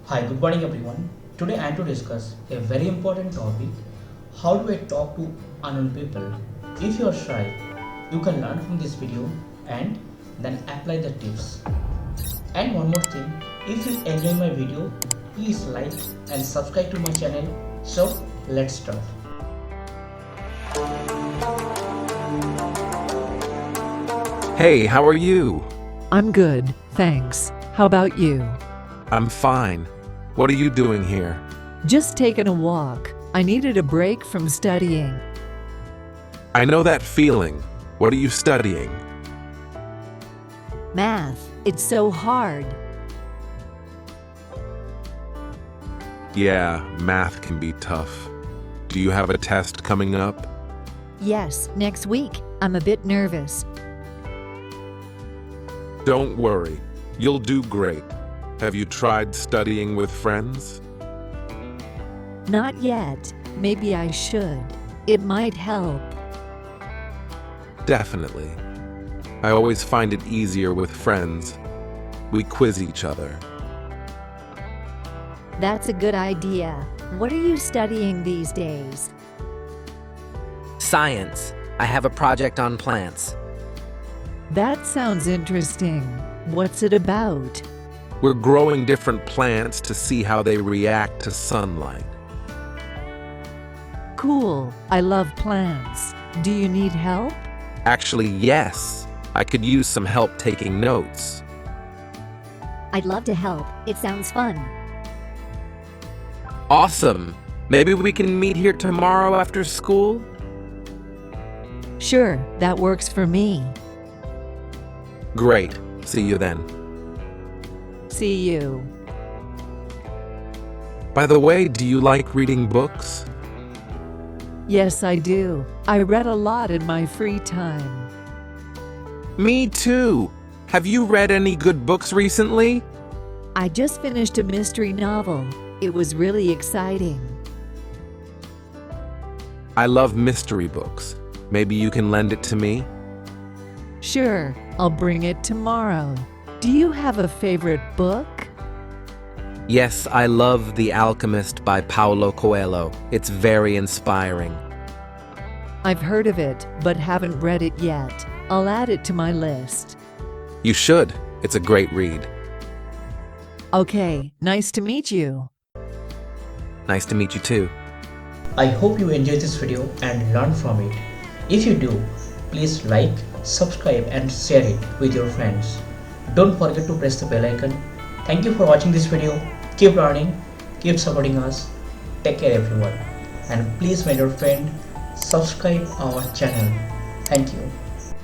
Hi, good morning everyone. Today I am to discuss a very important topic. How do I talk to unknown people? If you are shy, you can learn from this video and then apply the tips. And one more thing, if you enjoy my video, please like and subscribe to my channel. So let's start. Hey, how are you? I'm good, thanks. How about you? I'm fine. What are you doing here? Just taking a walk. I needed a break from studying. I know that feeling. What are you studying? Math. It's so hard. Yeah, math can be tough. Do you have a test coming up? Yes, next week. I'm a bit nervous. Don't worry. You'll do great. Have you tried studying with friends? Not yet. Maybe I should. It might help. Definitely. I always find it easier with friends. We quiz each other. That's a good idea. What are you studying these days? Science. I have a project on plants. That sounds interesting. What's it about? We're growing different plants to see how they react to sunlight. Cool. I love plants. Do you need help? Actually, yes. I could use some help taking notes. I'd love to help. It sounds fun. Awesome. Maybe we can meet here tomorrow after school? Sure, that works for me. Great. See you then. See you. By the way, do you like reading books? Yes, I do. I read a lot in my free time. Me too. Have you read any good books recently? I just finished a mystery novel. It was really exciting. I love mystery books. Maybe you can lend it to me? Sure, I'll bring it tomorrow. Do you have a favorite book? Yes, I love The Alchemist by Paulo Coelho. It's very inspiring. I've heard of it, but haven't read it yet. I'll add it to my list. You should. It's a great read. Okay, nice to meet you. Nice to meet you too. I hope you enjoyed this video and learned from it. If you do, please like, subscribe and share it with your friends. Don't forget to press the bell icon. Thank you for watching this video. Keep learning, keep supporting us. Take care everyone. And please, my dear friend, subscribe our channel. Thank you.